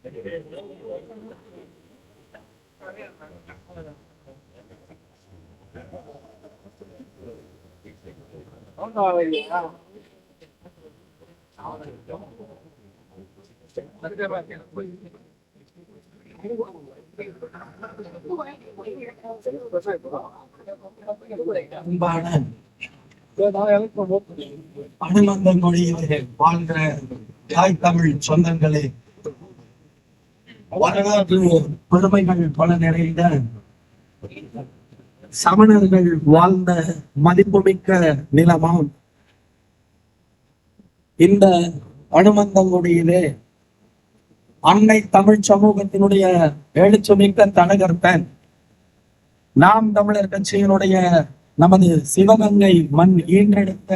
அன்பான அனுமந்தங்குடியிலே வாழ்கிற தாய் தமிழ் சொந்தங்களே, வரலாற்று பெருமைகள் பல நிறைந்த சமணர்கள் வாழ்ந்த மதிப்புமிக்க நிலமாம் இந்த அனுமந்தங்குடியிலே அன்னை தமிழ் சமூகத்தினுடைய எழுச்சுமிக்க தலைகர்த்தன் நாம் தமிழர் கட்சியினுடைய நமது சிவகங்கை மண் ஈன்றெடுத்த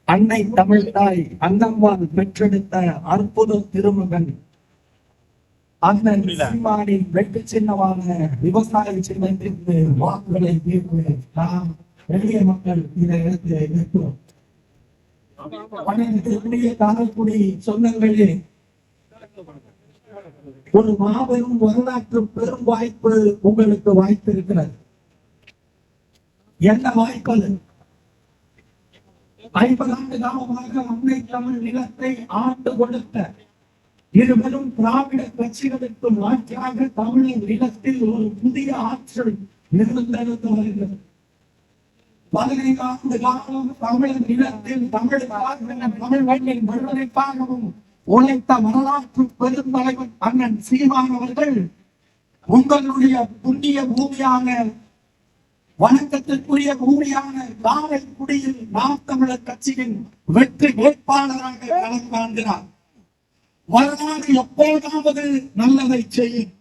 அன்னை தமிழ் தாய் அன்னம்மாள் பெற்றெடுத்த அற்புத திருமகன் அண்ணன் சீமானின் வெற்றி சின்னமான விவசாய சின்னத்திற்கு வாக்குகளை தீர்ப்பு நாம் எளிய மக்கள் இதை எடுத்து நிற்கிறோம். காரைக்குடி சொந்தங்களே, ஒரு மாபெரும் வரலாற்று பெரும் வாய்ப்பு உங்களுக்கு வாய்த்திருக்கிறது. என்ன வாய்ப்பு? 50 ஆண்டு காலமாக அன்னை தமிழ் நிலத்தை ஆண்டு கொடுத்த இருவரும் திராவிட கட்சிகளுக்கு மாற்றாக தமிழர் நிலத்தில் ஒரு புதிய ஆற்றல் நிறுத்தெடுத்து வருகிறது. 15 ஆண்டு காலம் தமிழர் நிலத்தில் தமிழ் மண்ணின் விடுதலைக்காகவும் உழைத்த வரலாற்று பெருந்தலைவர் அண்ணன் சீமான் அவர்கள் உங்களுடைய புண்ணிய பூமியான வணக்கத்திற்குரிய பூமியான காரைக்குடியில் நாம் தமிழர் கட்சியின் வெற்றி வேட்பாளராக களம் காண்கிறார். வரலாறு எப்போதாவது நல்லதை செய்யும்.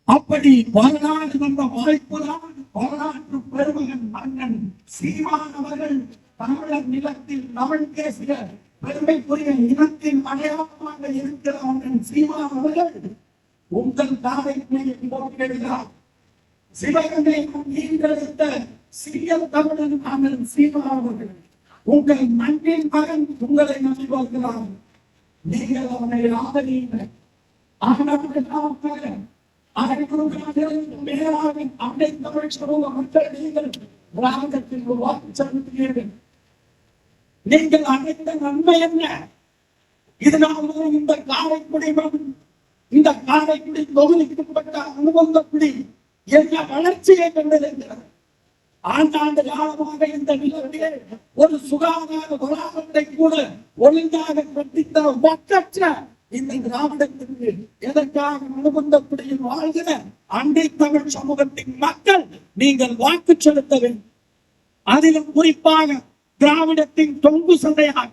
அப்படி வரலாறு வந்த வாய்ப்புதான் வரலாற்று பெருமகன் அண்ணன் சீமான் அவர்கள் தமிழர் நிலத்தில் தமிழ் பேசிய பெருமைக்குரிய இனத்தின் அடையாளமாக இருக்கிற அண்ணன் சீமான் அவர்கள் உங்கள் காரைக்குடியில் போட்டியிடுகிறார். சிவகங்கை ஈன்றெடுத்த சிறிய தமிழன் அண்ணன் சீமான் அவர்கள் உங்கள் மண்ணின் மகன் உங்களை நம்பி வருகிறார். நீங்கள் அவனை ஆதரியுங்கள். அன்னை தமிழ் சமூக மக்கள் நீங்கள் கிராமத்தில் வாக்கு செலுத்துகிறீர்கள். நீங்கள் அனைத்த நன்மை என்ன? இதனால் இந்த காரைக்குடி இந்த காரைக்குடி தொகுதிக்குட்பட்ட அனுபவக்குடி என்ன வளர்ச்சியை கண்டிருக்கிறது. ஆண்டாண்டு காலமாக இந்த நிலத்திலே ஒரு சுகாதார வளாகத்தை கூட ஒழுங்காக கட்டித்த மக்கற்ற இந்த கிராமத்திற்கு எதற்காக அனுபவக்குடியில் வாழ்கிற அன்னை தமிழ் சமூகத்தின் மக்கள் நீங்கள் வாக்கு செலுத்த வேண்டும். அதிலும் குறிப்பாக திராவிடத்தின் தொங்கு சந்தையாக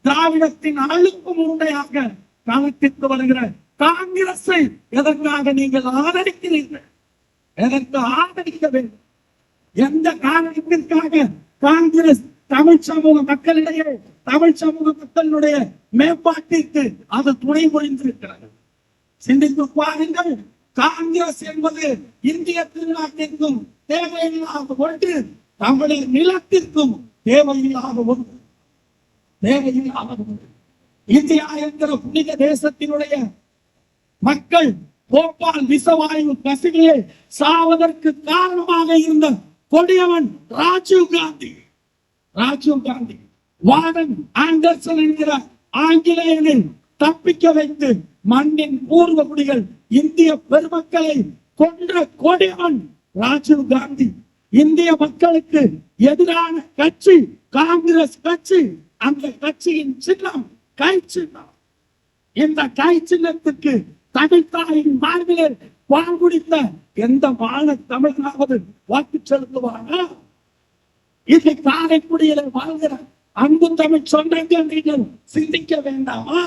திராவிடத்தின் அழுப்பு முறையாக காலத்திற்கு வருகிற காங்கிரஸை எதற்காக நீங்கள் ஆதரிக்கிறீர்கள்? எதற்கு ஆதரிக்க வேண்டும்? எந்த காரணத்திற்காக காங்கிரஸ் தமிழ் சமூக மக்களிடையே தமிழ் சமூக மக்களுடைய மேம்பாட்டிற்கு அது துணை புரிந்திருக்கிறது? சிந்தித்து பாருங்கள். காங்கிரஸ் என்பது இந்திய திருநாட்டிற்கும் தேவையில்லாத ஒன்று, தமிழர் நிலத்திற்கும் தேவையில்லாத ஒன்று. இந்தியா என்கிற புனித தேசத்தினுடைய மக்கள் போபால் விசவாயு கசிவிலே சாவதற்கு காரணமாக இருந்த கொடியவன் ராஜீவ் காந்தி. வார்டன் ஆண்டர்சன் என்கிற ஆங்கிலேயனை தப்பிக்க வைத்து மண்ணின் பூர்வ குடிகள் இந்திய பெருமக்களை கொன்ற கொடியவன் ராஜீவ் காந்தி. இந்திய மக்களுக்கு எதிரான கட்சி காங்கிரஸ் கட்சி. அந்த கட்சியின் சின்னம் கை சின்னம். இந்த கை சின்னத்துக்கு தமிழ்தாயின் மார்பிலே பால் குடித்த எந்த மாநில தமிழனாவது வாக்கு செலுத்துவாங்க? இது காரைக்குடியில வாழ்கிற அன்பு தமிழ் சொந்தங்கள் நீங்கள் சிந்திக்க வேண்டாமா?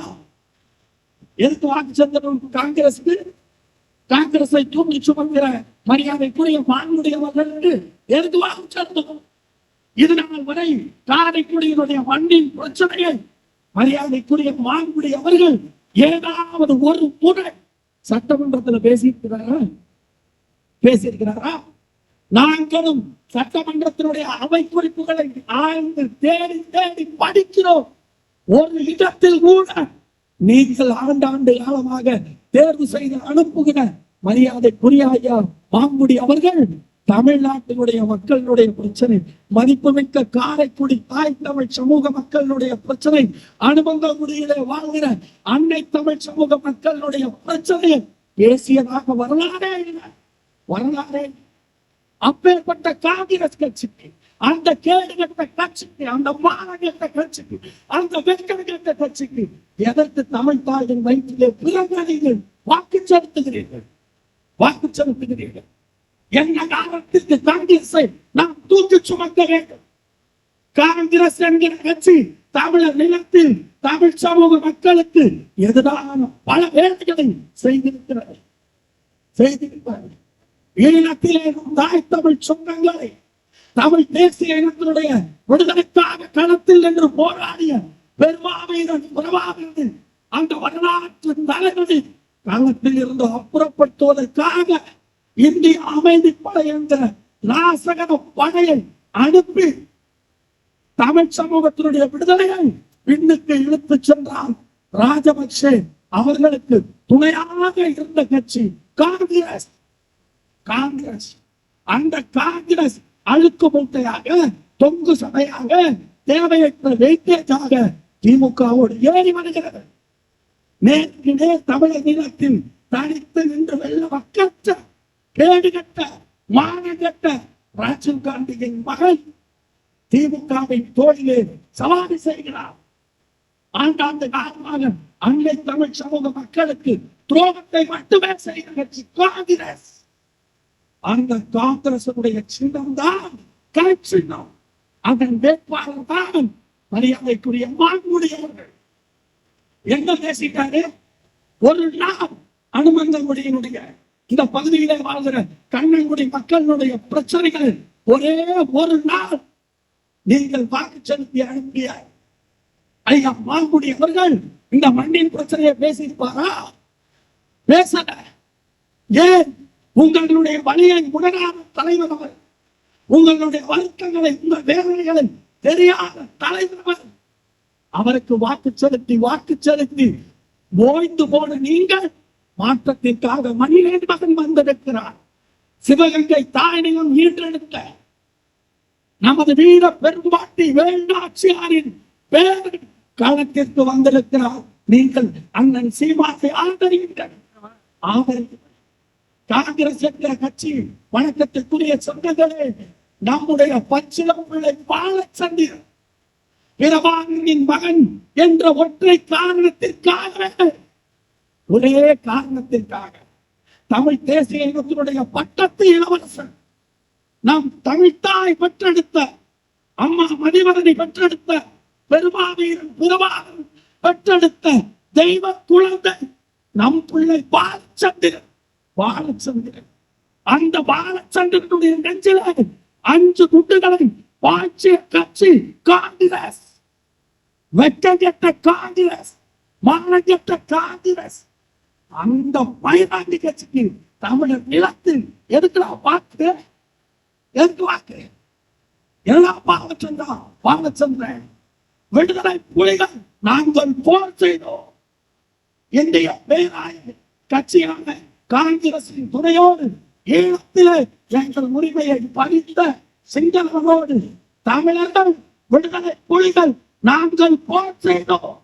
எதுக்கு வாக்கு செலுத்தணும்? காங்கிரஸுக்கு? காங்கிரஸை தூக்கி சுமக்கிற மரியாதைக்குரிய மாண்புடையவர்களுக்கு எதுக்கு வாக்கு செலுத்தணும்? இது நாள் வரை காரைக்குடியினுடைய மண்ணின் பிரச்சனையை மரியாதைக்குரிய மாண்புடையவர்கள் ஏதாவது ஒரு முறை சட்டமன்றத்தில் பேசியிருக்கிறாரா? நாங்களும் சட்டமன்றத்தினுடைய அவை குறிப்புகளை ஆய்ந்து தேடி தேடி படிக்கிறோம். ஒரு இடத்தில் கூட நீங்கள் ஆண்டாண்டு காலமாக தேர்வு செய்து அனுப்புகிற மரியாதைக்குரிய ஐயா மாங்குடி அவர்கள் தமிழ்நாட்டினுடைய மக்களுடைய பிரச்சனை, மதிப்புமிக்க காரைக்குடி தாய் தமிழ் சமூக மக்களுடைய பிரச்சனை, அனுபவங்குடியிலே வாழ்கிற அன்னை தமிழ் சமூக மக்களுடைய பிரச்சனையை பேசியதாக வரலாறே இல்லை. வரலாறே அப்பேற்பட்ட காங்கிரஸ் கட்சிக்கு, அந்த கேடு கட்ட கட்சிக்கு, அந்த மானகட்ட கட்சிக்கு, அந்த வெட்கம் கட்ட கட்சிக்கு எதற்கு தமிழ் தாயின் வயிற்றிலே பிறந்தீர்கள் வாக்கு செலுத்துகிறீர்கள்? வாக்கு செலுத்துகிறீர்கள். என்ன காரணத்திற்கு காங்கிரஸை நாம் தூக்கி சுமக்க வேண்டும்? காங்கிரஸ் என்கிற கட்சி தமிழர் நிலத்தில் தமிழ் சமூக மக்களுக்கு எதிரான பல வேலைகளை செய்திருக்கிறது. ஈழத்திலே தாய் தமிழ் சொந்தங்களை, தமிழ் தேசிய இனத்தினுடைய விடுதலைக்காக களத்தில் நின்று போராடிய பெருமாவீரன் உறவாகிறது அந்த வரலாற்று தலைவனை களத்தில் இருந்து அப்புறப்படுத்துவதற்காக இந்திய அமைதிப்படை என்ற நாசகர படையை அனுப்பி தமிழ் சமூகத்தினுடைய விடுதலையை பின்னுக்கு இழுத்துச் சென்றார் ராஜபக்சே. அவர்களுக்கு துணையாக இருந்த கட்சி காங்கிரஸ். காங்கிரஸ் அந்த காங்கிரஸ் அழுக்கு மூட்டையாக, தொங்கு சபையாக, தேவையற்ற வெயிட்டேஜாக திமுகவோடு ஏறி வருகிறது. நேருக்கு நேர் தமிழக நிலத்தில் தனித்து நின்று வெள்ள மக்கற்ற கேடுகட்ட மானகட்ட ராஜீவ் காந்தியின் மகன் திமுகவின் தோளிலே சவாரி செய்கிறார். ஆண்டாண்டு காலமாக அன்னை தமிழ் சமூக மக்களுக்கு துரோகத்தை மட்டுமே செய்கிற கட்சி காங்கிரஸ். அந்த காங்கிரசுடைய சின்னம் தான் கை சின்னம். அதன் வேட்பாளர் தான் மரியாதைக்குரிய மாங்குடியவர்கள். என்ன பேசிட்டாரு? ஒரு நாள் அனுமந்தங்குடியினுடைய இந்த பகுதியிலே வாழ்கிற கண்ணங்குடி மக்களுடைய பிரச்சனைகள் ஒரே ஒரு நாள் நீங்கள் வாக்கு செலுத்தி அனுப்பிய ஐயா மாங்குடி அவர்கள் இந்த மண்ணின் பிரச்சனையை பேசியிருப்பாரா? பேசல. ஏன்? உங்களுடைய வழியை உணராத தலைவர் அவர், உங்களுடைய வருத்தங்களை, உங்கள் வேதனைகளை தெரியாத தலைவர். அவருக்கு வாக்கு செலுத்தி ஓய்ந்து போன நீங்கள் மாற்றத்திற்காக மணிவேல் மகன் வந்திருக்கிறார். சிவகங்கை தாயினையும் ஈன்றெடுத்த நமது வீர பெரும்பாட்டி வேண்டாட்சியாரின் பேர் களத்திற்கு வந்திருக்கிறார். நீங்கள் அண்ணன் சீமானை ஆதரியுங்கள். காங்கிரஸ் என்கிற கட்சி வணக்கத்திற்குரிய சொந்தங்களே, நம்முடைய பச்சிளம் பிள்ளை பாலச்சந்திரன் பிரபாகரனின் மகன் என்ற ஒற்றை காரணத்திற்காக, ஒரே காரணத்திற்காக தமிழ் தேசிய இனத்தினுடைய பட்டத்து இளவரசன், நம் தமிழ்த்தாய் பெற்றெடுத்த அம்மா மதிவதனை பெற்றெடுத்த பெருமாவீரன் பிரபாகரன் பெற்றெடுத்த தெய்வ குழந்தை நம் பிள்ளை பாலச்சந்திரன். அந்த பாலச்சந்திரனுடைய நெஞ்சில 5 குண்டுகளை பாய்ச்சிய கட்சி காங்கிரஸ். வெட்டகெட்ட காங்கிரஸ், மானகெட்ட காங்கிரஸ். அந்த மயிலாண்டி கட்சிக்கு தமிழர் நிலத்தில் எதுக்குடா வாக்கு? எதுக்கு வாக்கு? எல்லாம் பாலச்சந்திரன் விடுதலை புலிகள் நாங்கள் போர் செய்தோம். இந்திய பேராய கட்சியான காங்கிரசின் துணையோடு ஈழத்திலே எங்கள் உரிமையை பறித்த சிங்களவனோடு தமிழர்கள் விடுதலை புலிகள் நாங்கள் போர் செய்தோம்.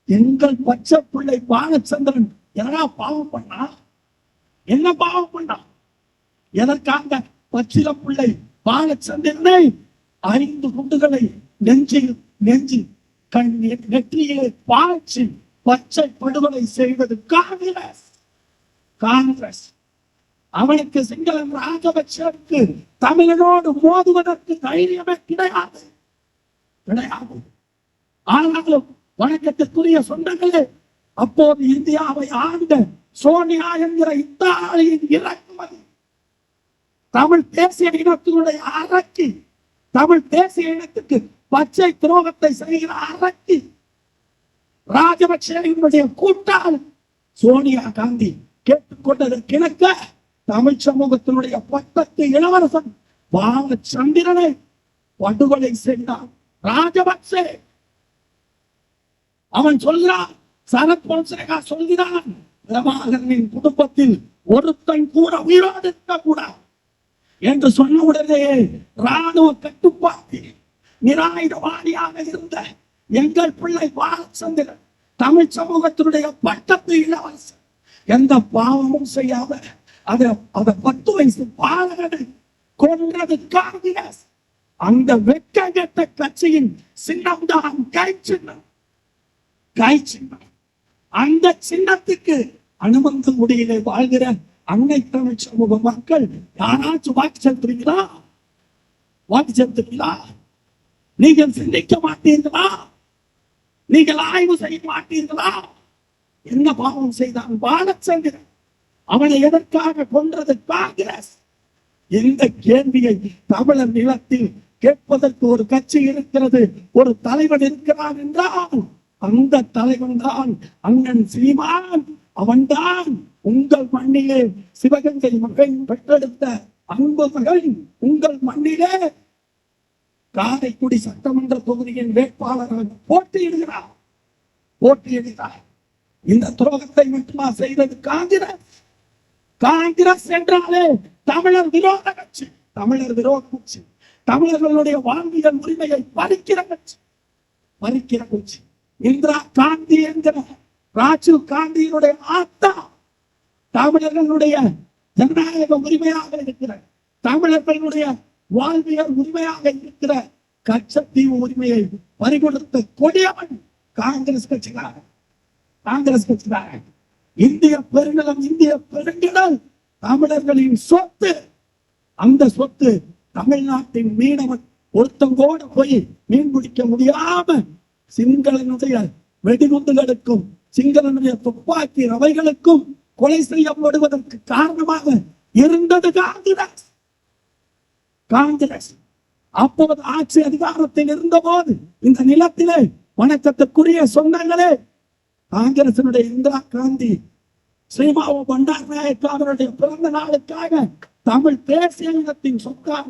எங்கள் பச்சை பிள்ளை பாலச்சந்திரன் என்ன பாவம் பண்ணா? என்ன பாவம் பண்ணா? எதற்காக பச்சில பிள்ளை பாலச்சந்திரனை 5 குண்டுகளை நெஞ்சு நெற்றியிலே பாய்ச்சி பச்சை படுகொலை செய்வது காங்கிரஸ். காங்கிரஸ் அவனுக்கு சிங்களம் ராஜபக்சருக்கு தமிழனோடு மோதுவதற்கு தைரியமே கிடையாது. ஆனாலும் வணக்கத்திற்குரிய சொந்தங்களே, அப்போது இந்தியாவை ஆண்ட சோனியா என்கிற இத்தாலியின் இறக்குமதி தமிழ் தேசிய இனத்தினுடைய அரக்கி, தமிழ் தேசிய இனத்துக்கு பச்சை துரோகத்தை செய்கிற அரக்கி ராஜபக்சேவினுடைய கூட்டாளி சோனியா காந்தி கேட்டுக்கொண்டதற்கிணக்க தமிழ் சமூகத்தினுடைய பட்டத்து இளவரசன் பாலச்சந்திரனை படுகொலை செய்தார் ராஜபக்சே. அவன் சொல்கிறான், சரத் பொன்சேகா சொல்கிறான், பிரபாகரனின் குடும்பத்தில் ஒருத்தன் கூட உயிரோடு இருக்கக்கூடாது என்று சொன்ன உடனே ராணுவ கட்டுப்பாட்டு நிராயுதவாதியாக இருந்த எங்கள் பிள்ளை பாலச்சந்திரன், தமிழ் சமூகத்தினுடைய பட்டத்து இளவரசர், எந்த பாவமும் செய்யாம அதை 10 வயசு பாலகனை கொன்றது காங்கிரஸ். அந்த வெட்ககெட்ட கட்சியின் சின்னம் தான் கை சின்னம். கை சின்னம். அந்த சின்னத்துக்கு அனுமந்த முடியிலே வாழ்கிற அன்னை தமிழ் சமூக மக்கள் யாராச்சும் வாக்கு செலுத்துறீங்களா? வாக்கு செலுத்துறீங்களா? நீங்கள் சிந்திக்க மாட்டீர்களா? நீங்கள் ஆய்வு செய்ய மாட்டீர்களா? என்ன பாவம் செய்தான் பாலச்சந்திரன்? அவனை எதற்காக கொன்றது காங்கிரஸ்? இந்த கேள்வியை தமிழர் நிலத்தில் கேட்பதற்கு ஒரு கட்சி இருக்கிறது, ஒரு தலைவன் இருக்கிறான் என்றால் அந்த தலைவன் தான் அண்ணன் சீமான். அவன்தான் உங்கள் மண்ணிலே சிவகங்கை மகன் பெற்றெடுத்த அன்பு மகன். உங்கள் மண்ணிலே காரைக்குடி சட்டமன்ற தொகுதியின் வேட்பாளராக போட்டியிடுகிறார். இந்த துரோகத்தை மட்டுமா செய்தது காங்கிரஸ்? காங்கிரஸ் என்றாலே தமிழர் விரோத கட்சி. தமிழர் விரோத கட்சி. தமிழர்களுடைய வாழ்வியல் உரிமையை பறிக்கிற கட்சி. இந்திரா காந்தி என்கிற ராஜீவ் காந்தியினுடைய ஆத்தா தமிழர்களுடைய ஜனநாயக உரிமையாக இருக்கிற, தமிழர்களுடைய வாழ்வியல் உரிமையாக இருக்கிற கச்சத்தீவு உரிமையை பறிகொடுத்த கொடியவன் காங்கிரஸ் கட்சிக்காரன். இந்திய பெருநிலம், இந்திய பெருங்கடல் தமிழர்களின் சொத்து. அந்த சொத்து தமிழ்நாட்டின் மீனவன் ஒருத்தங்கோட போய் மீன் பிடிக்க முடியாம சிங்களனுடைய வெடிகுண்டுகளுக்கும் சிங்களனுடைய துப்பாக்கி ரவைகளுக்கும் கொலை செய்யப்படுவதற்கு காரணமாக இருந்தது காங்கிரஸ். அப்போது ஆட்சி அதிகாரத்தில் இருந்த போது இந்த நிலத்திலே வணக்கத்துக்குரிய சொந்தங்களே, காங்கிரசினுடைய இந்திரா காந்தி ஸ்ரீமாவோ பண்டார் நாயக் அவருடைய பிறந்த நாளுக்காக தமிழ் தேசிய இனத்தின் சொத்தாக,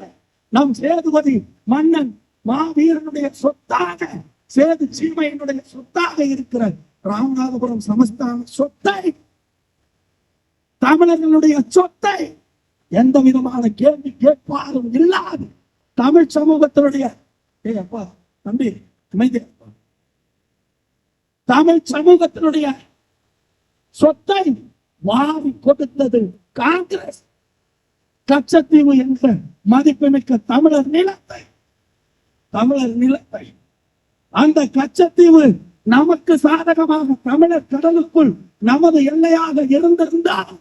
நம் சேதுபதி மன்னன் மாவீரனுடைய சொத்தாக, சேது சீமையினுடைய சொத்தாக இருக்கிற ராமநாதபுரம் சமஸ்தான சொத்தை, தமிழர்களுடைய சொத்தை எந்த விதமான கேள்வி கேட்பாரும் இல்லாது தமிழ் சமூகத்தினுடைய தம்பி தமிழ் சமூகத்தினுடைய சொத்தை வாரி கொடுத்தது காங்கிரஸ். கச்சத்தீவு என்ற மதிப்புமிக்க தமிழர் நிலத்தை அந்த கச்சத்தீவு நமக்கு சாதகமாக தமிழர் கடலுக்குள் நமது எல்லையாக இருந்திருந்தால்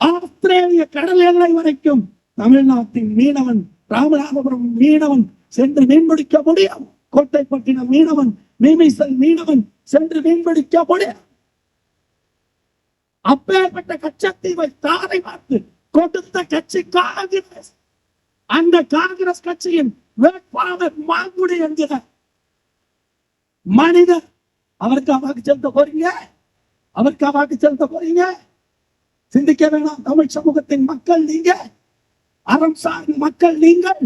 ஆஸ்திரேலிய கடல் எல்லை வரைக்கும் தமிழ்நாட்டின் மீனவன், ராமநாதபுரம் மீனவன் சென்று மீன்பிடிக்க முடியும். கோட்டைப்பட்டினம் மீனவன், மீமிசல் மீனவன் சென்று மீன்பிடிக்க முடியும். அப்பேற்பட்ட கச்சத்தீவை தாரை பார்த்து கொடுத்த கட்சி காங்கிரஸ். அந்த காங்கிரஸ் கட்சியின் வேட்பாளர் மாங்குடி என்கிற மனிதர். அவருக்கு வாக்கு செலுத்த போறீங்க. சிந்திக்க வேணாம். தமிழ் சமூகத்தின் மக்கள் நீங்க, அறம் சார்ந்த மக்கள் நீங்கள்,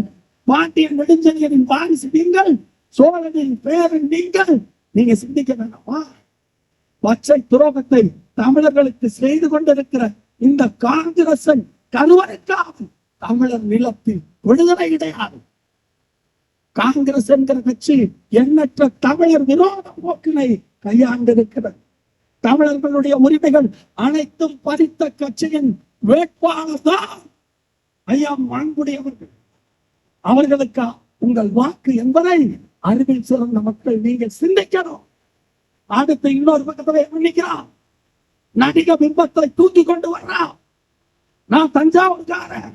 பாண்டியன் நெடுஞ்செழியனின் வாரிசு நீங்கள், சோழனின் பேரன் நீங்கள். நீங்க சிந்திக்க வேண்டாமா? பச்சை துரோகத்தை தமிழர்களுக்கு செய்து கொண்டிருக்கிற இந்த காங்கிரசன் கருவறைக்காக தமிழர் நிலத்தில் விடுதலை கிடையாது. காங்கிரஸ் என்கிற கட்சி எண்ணற்ற தமிழர் விரோத போக்கினை கையாண்டிருக்கிறது. தமிழர்களுடைய உரிமைகள் அனைத்தும் பறித்த கட்சியின் வேட்பாளர் தான் ஐயா மாங்குடி அவர்கள். அவர்களுக்கு உங்கள் வாக்கு என்பதை அறிவில் சிறந்த மக்கள் நீங்கள் சிந்திக்கணும். அடுத்து இன்னொரு பக்கத்தை நினைக்கிறான், நடிக பிம்பத்தை தூக்கி கொண்டு வர்றான். நான் தஞ்சாவூர்காரன்,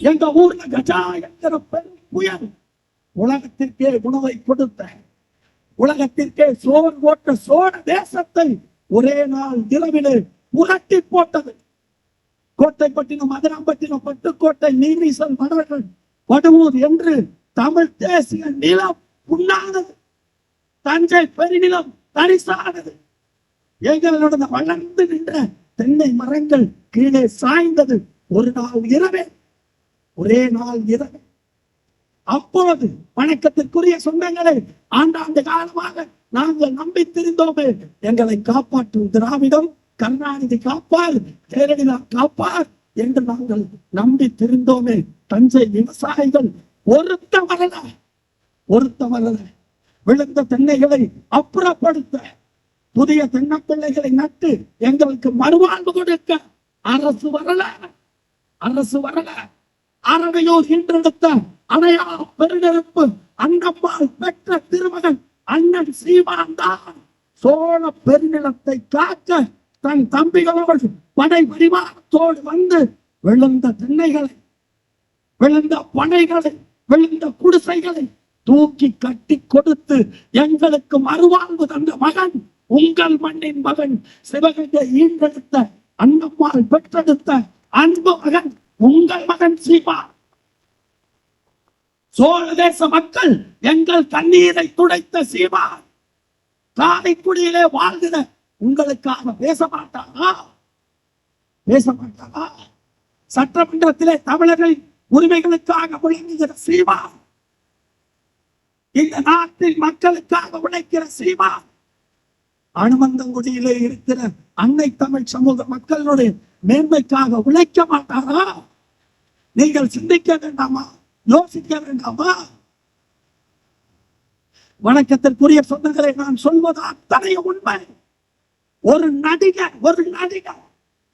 எங்க ஊர்ல கஜா என்கிற பெரும் புயல் உலகத்திற்கே உணவை கொடுத்த, உலகத்திற்கே சோறு போட்ட சோழ தேசத்தை ஒரே நாள் இரவிலே புரட்டி போட்டது. கோட்டைப்பட்டினம், மதுராம்பட்டினம், பட்டுக்கோட்டை, நீலீசன், மணவர்கள், வடுவூர் என்று தமிழ் தேசிய நிலம் புண்ணானது. தஞ்சை பெருநிலம் தரிசானது. எங்களுடைய வளர்ந்து நின்ற தென்னை மரங்கள் கீழே சாய்ந்தது. ஒரே நாள் இரவே. அப்போது வணக்கத்திற்குரிய சொந்தங்களே, ஆண்டாண்டு காலமாக நாங்கள் நம்பி திரிந்தோமே, எங்களை காப்பாற்றும் திராவிடம், கருணாநிதி காப்பார், ஜெயலலிதா காப்பார் என்று நாங்கள் நம்பி திரிந்தோமே. தஞ்சை விவசாயிகள் ஒருத்த வரல. விழுந்த தென்னைகளை அப்புறப்படுத்த, புதிய தென்னப்பிள்ளைகளை நட்டு எங்களுக்கு மறுவாழ்வு கொடுக்க அரசு வரல. அறவையோர் இன்றெடுத்த அணையா பெருநெருப்பு அண்ணம்மாள் பெற்ற திருமகன் அண்ணன் சீமான் தான் சோழ பெருநிலத்தை காக்க தன் தம்பிகளோடு படை பரிவாரத்தோடு வந்து விழுந்த தென்னைகளை, விழுந்த பனைகளை, விழுந்த குடிசைகளை தூக்கி கட்டி கொடுத்து எங்களுக்கு மறுவாழ்வு தந்த மகன், உங்கள் மண்ணின் மகன், சிவகங்கை ஈன்றெடுத்த அண்ணம்மாள் பெற்றெடுத்த அன்பு மகன், உங்கள் மகன் சீமான். சோழ தேச மக்கள் எங்கள் தண்ணீரை துடைத்த சீமான் காரைக்குடியிலே வாழ்கிற உங்களுக்காக பேச மாட்டாரா? சட்டமன்றத்திலே தமிழர்களின் உரிமைகளுக்காக விளங்குகிற சீமான், இந்த நாட்டின் மக்களுக்காக உழைக்கிற சீமான், அனுமந்தங்குடியிலே இருக்கிற அன்னை தமிழ் சமூக மக்களுடைய மேன்மைக்காக உழைக்க மாட்டாரா? நீங்கள் சிந்திக்க வேண்டாமா? யோசிக்க வேண்டாமா? வணக்கத்திற்குரிய சொந்தங்களை நான் சொல்வது அத்தனை உண்மை. ஒரு நடிகர்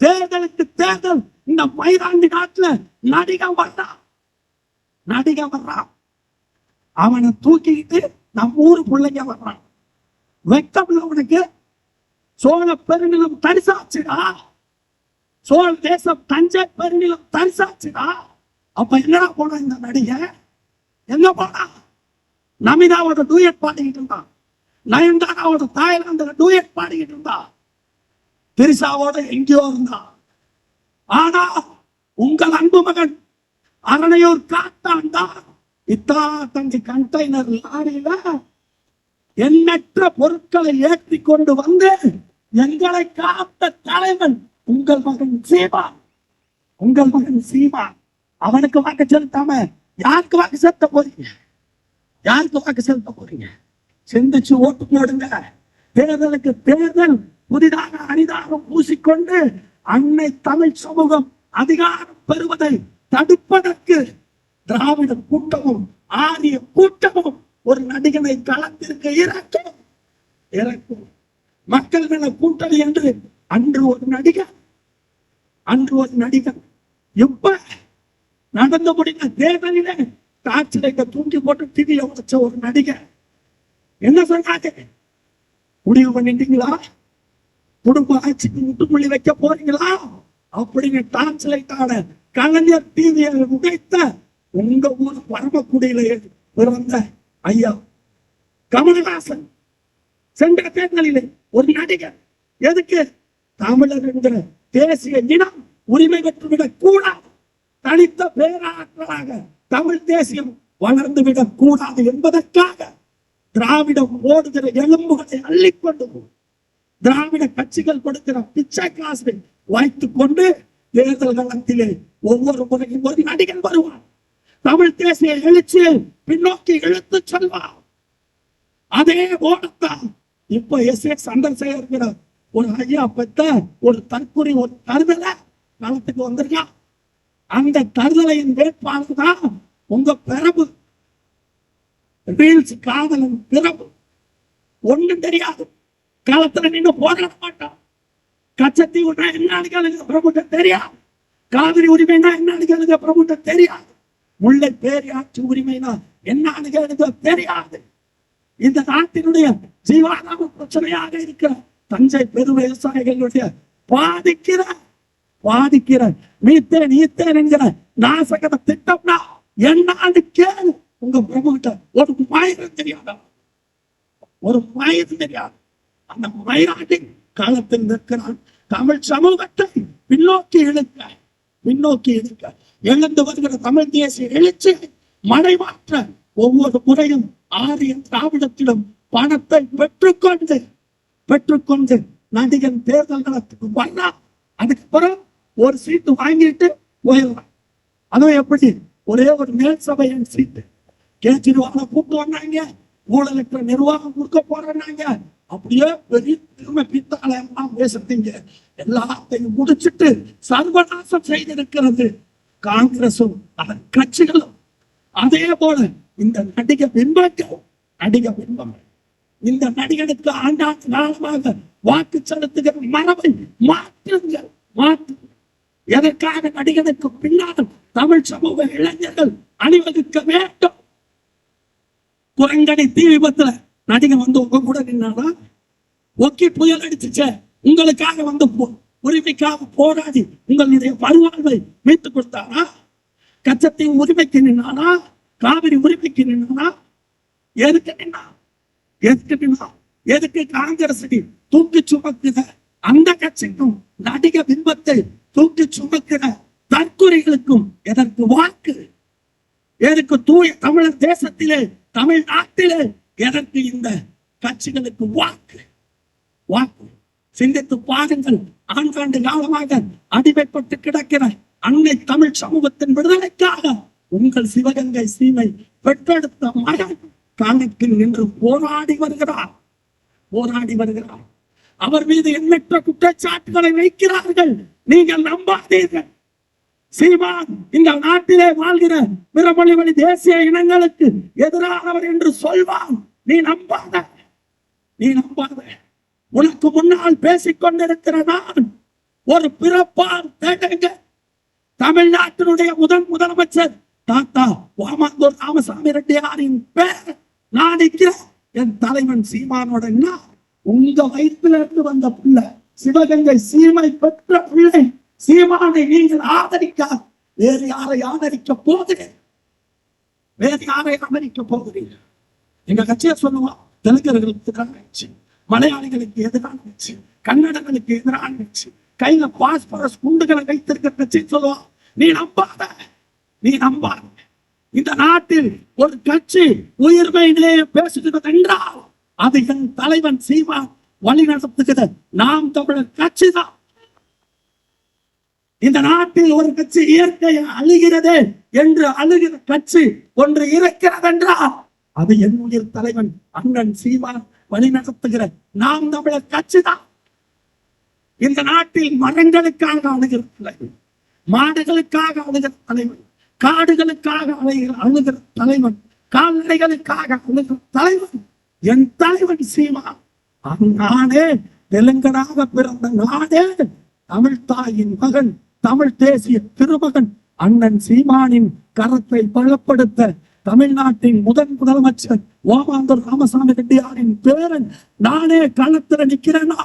தேர்தலுக்கு தேர்தல் இந்த மயிலாண்டி நாட்டுல நடிகன் வர்றான், அவனை தூக்கிக்கிட்டு நம்ம ஊரு பிள்ளைங்க வர்றான். வெக்கம் உனக்கு? சோழ பெருநிலம் தரிசாச்சுடா, சோழ தேசம் தஞ்சை பெருநிலம் தரிசாச்சுடா. அப்ப என்னடா போனா இந்த நடிகை? எங்க போனா? நமிதாவோட டூயட் பாடிக்கிட்டு இருந்தான், நயன்தாராவோட தாய்லாந்துல டூயட் பாடிக்கிட்டு இருந்தான், திரிசாவோட எங்கேயோ இருந்தான். ஆனா உங்கள் அன்பு மகன் அரணையூர் காட்டாண்டா தஞ்சி கண்டெய்னர் லாரியில எண்ணற்ற பொருட்களை ஏற்றி கொண்டு வந்து எங்களை காத்த தலைவன் உங்கள் மகன் சீமான். அவனுக்கு வாக்கு செலுத்தாம யாருக்கு வாக்கு செலுத்த போறீங்க? சிந்திச்சு ஓட்டு போடுங்க. தேர்தலுக்கு தேர்தல் புதிதாக அரிதாரம் பூசிக்கொண்டு அன்னை தமிழ் சமூகம் அதிகாரம் பெறுவதை தடுப்பதற்கு திராவிட கூட்டமும் ஆரிய கூட்டமும் ஒரு நடிகனை களத்திற்கு இறக்கும். மக்கள் நல கூட்டணி என்று அன்று ஒரு நடிகர் இப்ப நடந்து முடிந்த தேர்தலிலே காட்சியை தூண்டி போட்டு திரிய உடைச்ச ஒரு நடிகர் என்ன சொன்னாங்க? முடிவு பண்ணிட்டீங்களா? குடும்ப ஆட்சிக்கு முட்டுப்புள்ளி வைக்க போறீங்களா அப்படின்னு டான்ஸ்லைட்டான கலைஞர் டிவியை உடைத்த உங்க ஊர் பரமக்குடியில பிறந்த ஐயா கமலஹாசன் சென்ற தேர்தலிலே ஒரு நடிகர் எதுக்கு தமிழர் என்கிற தேசிய இனம் உரிமை பெற்றுவிடக் கூடாது, தனித்த பேராற்றலாக தமிழ் தேசியம் வளர்ந்துவிடக் கூடாது என்பதற்காக திராவிடம் ஓடுகிற எலும்புகளை அள்ளிக்கொண்டு திராவிட கட்சிகள் கொடுக்கிற பிச்சை காசை வைத்துக் கொண்டு தேர்தல் களத்திலே ஒவ்வொரு முறையும் ஒரு நடிகன் வருவான், தமிழ் தேசிய எழுச்சியை பின்னோக்கி இழுத்து செல்வார். அதே ஓடத்தான் இப்ப எஸ் சந்திரசேகர் ஒரு ஐயா பெற்ற ஒரு தற்கொலை ஒரு தருதலை களத்துக்கு வந்திருக்கான். அந்த தருதலையின் வேட்பாளர் தான் உங்க பிரபு, ரீல்ஸ் காதலன் பிரபு. ஒண்ணும் தெரியாது, காலத்துல நின்று போராட மாட்டான். கச்சத்தி உடனே என்னன்னு கேளுங்க, பிரபுட்ட தெரியாது. காவிரி உரிமைனா என்னன்னு கேளுங்க, பிரபுட்ட தெரியாது. முல்லை பேரியாட்சி உரிமைனா என்னன்னு கேளுங்க, தெரியாது. இந்த நாட்டினுடைய ஜீவாதார பிரச்சனையாக இருக்கிற தஞ்சை பெரு விவசாயிகளுடைய பாதிக்கிற மீத்தேன் என்கிற நாசகத திட்டம்னா என்னன்னு கேளு. உங்க பிரபு கிட்ட ஒரு மயிரும் தெரியாது. அந்த மயிராண்டி காலத்தில் நிற்கிறான். தமிழ் சமூகத்தை பின்னோக்கி இழுக்க எழுந்து வருகிற தமிழ் தேசிய எழுச்சியை மறைமாற்ற ஒவ்வொரு முறையும் ஆரிய திராவிடத்திடம் பணத்தை பெற்றுக்கொண்டு நடிகன் தேர்தல் களத்துக்கு வரலாம். அதுக்கப்புறம் ஒரு சீட்டு வாங்கிட்டு போயிடலாம். அதுவும் எப்படி? ஒரே ஒரு மேல் சபையின் சீட்டு. கேஜ்ரிவாலை கூப்பிட்டு வந்தாங்க, ஊழலற்ற நிர்வாகம் கொடுக்க போறாங்க. அப்படியே பெரிய பெருமை பித்தாலயம்லாம் பேசுறீங்க. எல்லாத்தையும் முடிச்சிட்டு சர்வநாசம் செய்திருக்கிறது காங்கிரசும் அதன் கட்சிகளும். அதே போல இந்த நடிகை பிம்பம் இந்த நடிகனுக்கு ஆண்டாண்டு காலமாக வாக்கு செலுத்துகிற மரபை மாற்றுங்கள். எதற்காக நடிகனுக்கு பின்னால் தமிழ் சமூக இளைஞர்கள் அணிவகுக்க வேண்டும்? குரங்கணி தீ விபத்துல நடிகன் வந்து உங்க கூட நின்னாரா? ஒக்கி புயல் அடிச்சுச்ச உங்களுக்காக வந்து உரிமைக்காக போராடி உங்களுடைய வருவாழ்வை மீட்டுக் கொடுத்தாரா? கச்சத்தின் உரிமைக்கு நின்னாரா? காவிரி உரிமைக்கு நின்னாரா? எதுக்கு நின்னா? எதுக்கு காங்கிரஸ் தூக்கி சுமக்குற அந்த கட்சிக்கும் நடிக பிம்பத்தை தூக்கி சுமக்கிற தற்கொலைகளுக்கும் எதற்கு வாக்கு? எதற்கு தூய தமிழர் தேசத்திலே தமிழ்நாட்டிலே எதற்கு இந்த கட்சிகளுக்கு வாக்கு? சிந்தித்து பாருங்கள். ஆண்டாண்டு காலமாக அடிமைப்பட்டு கிடக்கிற அன்னை தமிழ் சமூகத்தின் விடுதலைக்காக உங்கள் சிவகங்கை சீமை பெற்றெடுத்த மகன் காலத்தில் நின்று போராடி வருகிறார். அவர் மீது எண்ணற்ற குற்றச்சாட்டுகளை வைக்கிறார்கள். நீங்கள் நம்பாதீர்கள். சீமான் இந்த நாட்டிலே வாழ்கிற பிறமொழி வழி தேசிய இனங்களுக்கு எதிரானவர் என்று சொல்வான். நீ நம்பாத. உனக்கு முன்னால் பேசிக் கொண்டிருக்கிற நான் ஒரு பிறப்பால் தேடுங்க. தமிழ்நாட்டினுடைய முதலமைச்சர் தாத்தா ஓமாந்தூர் ராமசாமி ரெட்டியாரின் பேர் நான் இருக்கிறேன். என் தலைவன் சீமானோட உங்க வயிற்றிலிருந்து வந்த பிள்ளை, சிவகங்கை சீமை பெற்ற பிள்ளை சீமானை நீங்கள் ஆதரிக்காது. வேறு யாரை ஆதரிக்க போகிறேன்? எங்க கட்சியை சொல்லுவோம். தெலுங்கர்களுக்கு எதிரான கட்சி, மலையாளிகளுக்கு எதிரான கட்சி, கன்னடங்களுக்கு எதிரான கட்சி, கையில பாஸ்பரஸ் குண்டுகளை வைத்திருக்கிற கட்சி சொல்லுவோம். நீ நம்பாத. இந்த நாட்டில் ஒரு கட்சி உயிர்மையிலே பேசுகிறது என்றால் அது என் தலைவன் சீமான் வழி நடத்துகிற நாம் தமிழர் கட்சி தான். இந்த நாட்டில் ஒரு கட்சி இயற்கையை அழுகிறது என்று அழுகிற கட்சி ஒன்று இருக்கிறது என்றால் அது என் உயிர் தலைவன் அண்ணன் சீமான் வழி நடத்துகிற நாம் தமிழர் கட்சி தான். இந்த நாட்டில் மரங்களுக்காக அழுகிற தலைவன், மாடுகளுக்காக அழுகிற தலைவன், காடுகளுக்காக அழுகிற தலைவன், கால்நடைகளுக்காக அழுகிற தலைவன் என் தலைவன் சீமான். நானே தெலுங்கனாக பிறந்த நாடே தமிழ் தாயின் மகன், தமிழ் தேசிய திருமகன் அண்ணன் சீமானின் கரத்தை பலப்படுத்த தமிழ்நாட்டின் முதலமைச்சர் ஓமாந்தூர் ராமசாமி ரெட்டியாரின் பேரன் நானே களத்தில் நிற்கிறேனா?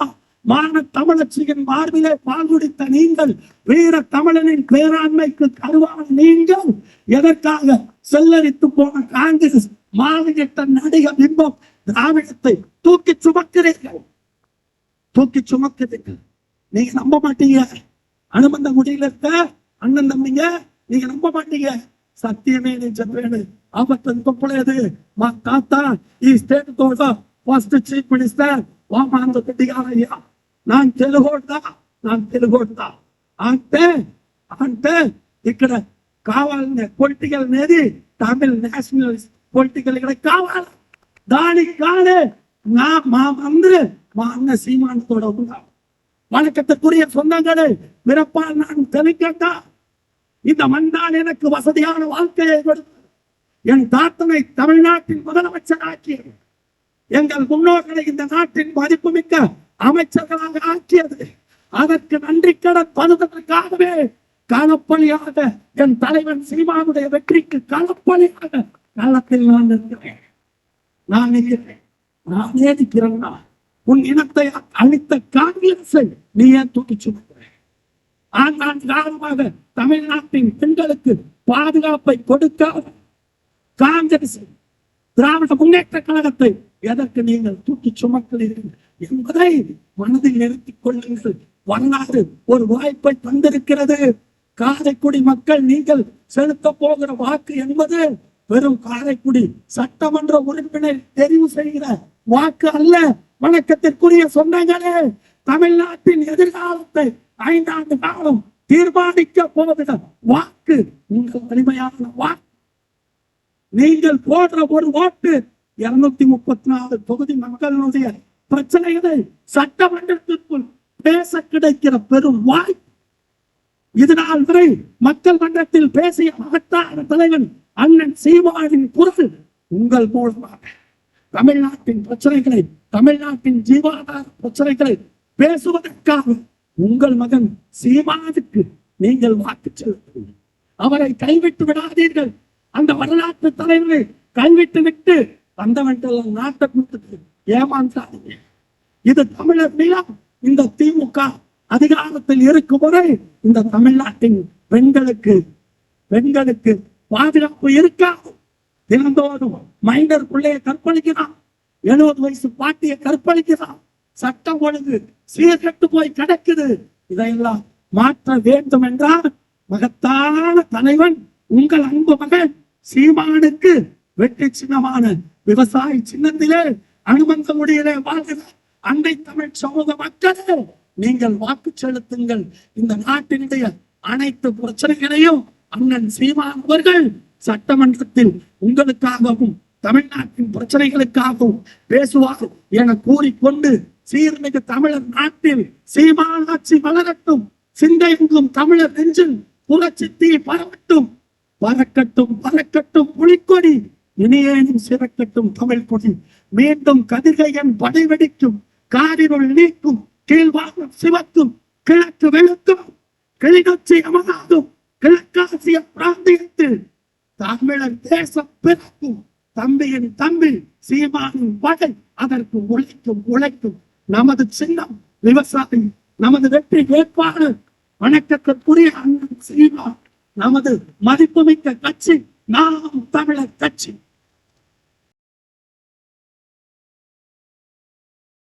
மான தமிழச்சியின் மார்பிலே பால் குடித்த நீங்கள், வீர தமிழனின் பேராண்மைக்கு கருவான நீங்கள் எதற்காக செல்லரித்து போன காங்கிரஸ் மாநில நடிக பிம்பம் திராவிடத்தை தூக்கி சுமக்கிறீர்கள்? நீங்க நம்ப மாட்டீங்க. அனுமந்த முடியல இருக்க அண்ணன் தம்பிங்க, நீங்க நம்ப மாட்டீங்க. சத்தியமே நிஜமேனு ஆபத்து మా తాత ఈ స్టేట్ తోట ఫస్ట్ చీఫ్ మినిస్టర్ ఓమాంధ్ర రెడ్డిగారయ్యా. நான் తెలుగోడ్దా అంటే ఇక్కడ కావాలని పొలిటికల్ అనేది తమిళ నేషనల్ పొలిటికల్ ఇక్కడ కావాలి. దానికి కానీ మా అందరూ మా అన్న సీమానతోட ఉన్నాం. வணக்கத்துக்குரிய சொந்தங்களே, பிறப்பால் நான் தெளிக்கட்டா. இந்த மண்ணால் எனக்கு வசதியான வாழ்க்கையை கொடுத்து என் தாத்தனை தமிழ்நாட்டின் முதலமைச்சர் ஆக்கியது. எங்கள் முன்னோர்களை இந்த நாட்டின் மதிப்புமிக்க அமைச்சர்களாக ஆக்கியது. அதற்கு நன்றி கடன் பதுவதற்காகவே களப்பலியாக என் தலைவன் சீமானுடைய வெற்றிக்கு களப்பலியாக களத்தில் நான் இருக்கிறேன். நானே நிற்கிறேன். உன் இனத்தை அழித்த காங்கிரஸை நீ ஏன் தூக்கி சுமக்கிற? ஆண்டாண்டு காலமாக தமிழ்நாட்டின் பெண்களுக்கு பாதுகாப்பை கொடுக்காத காங்கிரஸ் திராவிட முன்னேற்ற கழகத்தை எதற்கு நீங்கள் தூக்கி சுமக்கிறீர்கள் என்பதை மனதில் நிறுத்திக் கொள்ளுங்கள். வரலாறு ஒரு வாய்ப்பை தந்திருக்கிறது. காரைக்குடி மக்கள் நீங்கள் செலுத்த போகிற வாக்கு என்பது வெறும் காரைக்குடி சட்டமன்ற உறுப்பினர் தெரிவு செய்கிற வாக்கு அல்ல. வணக்கத்திற்குரிய சொந்தங்களே, தமிழ்நாட்டின் எதிர்காலத்தை 5 ஆண்டு காலம் தீர்மானிக்க போகிற வாக்கு உங்கள் வலிமையான வாக்கு. நீங்கள் போடுற ஒரு ஓட்டு 234 தொகுதி மக்களுடைய பிரச்சனைகளை சட்டமன்றத்திற்குள் பேச கிடைக்கிற பெரும் வாய்ப்பு. இதனால் வரை மக்கள் மன்றத்தில் பேசிய மகத்தான தலைவன் அண்ணன் சீமானின் குரல் உங்கள் மூலமாக தமிழ்நாட்டின் பிரச்சனைகளை, தமிழ்நாட்டின் ஜீவாதார பிரச்சனைகளை பேசுவதற்காக உங்கள் மகன் சீமானுக்கு நீங்கள் வாக்கு செலுத்துங்கள். அவரை கைவிட்டு விடாதீர்கள். அந்த வரலாற்று தலைவரை கைவிட்டு விட்டு வந்தவன்கள் நாட்டை கொடுத்து ஏமாற்றாதீங்க. இது தமிழர் நிலம். இந்த திமுக அதிகாரத்தில் இருக்கும் வரை இந்த தமிழ்நாட்டின் பெண்களுக்கு பாதுகாப்பு இருக்காது. தினந்தோறும் மைனர் பிள்ளையை கற்பழிக்கிறான், 70 வயசு பாட்டியை கற்பழிக்கிறான், சட்டம் ஒழுங்கு சீர்கெட்டு போய் கிடக்குது. இதையெல்லாம் மாற்ற வேண்டும் என்றால் மகத்தான தலைவன் உங்கள் அன்பு மகன் சீமானுக்கு வெற்றி சின்னமான விவசாய சின்னத்திலே அனுமந்த முடியலே வாழ்கிற அண்டை தமிழ் சமூக மக்களே, நீங்கள் வாக்கு செலுத்துங்கள். இந்த நாட்டினுடைய அனைத்து பிரச்சனைகளையும் அண்ணன் சீமான் அவர்கள் சட்டமன்றத்தில் உங்களுக்காகவும் தமிழ்நாட்டின் பிரச்சனைகளுக்காகவும் பேசுவார் என கூறிக்கொண்டு சீர்மிகு தமிழர் நாட்டில் சீமான் ஆட்சி வளரட்டும். சிந்தையெங்கும் தமிழர் நெஞ்சில் புரட்சி தீ பரவட்டும். பறக்கட்டும் பறக்கட்டும் புலிக்கொடி, இனியேனும் சிறக்கட்டும் தமிழ் கொடி. மீண்டும் கதிர்கையன் படை வெடிக்கும், காரிருள் நீக்கும், கீழ்வாகம் சிவக்கும், கிழக்கு வெளுக்கும், கிளிநொச்சி அமராகும், கிழக்காசிய பிராந்தியத்தில் தமிழர் தேசம் பிறக்கும். தம்பியின் தம்பி சீமானின் படை அதற்கு உழைக்கும். நமது சின்னம் விவசாயி, நமது வெற்றி வேட்பாளர் வணக்கத்திற்குரிய அண்ணன் சீமான், நமது மதிப்புமிக்க கட்சி நாம் தமிழர் கட்சி.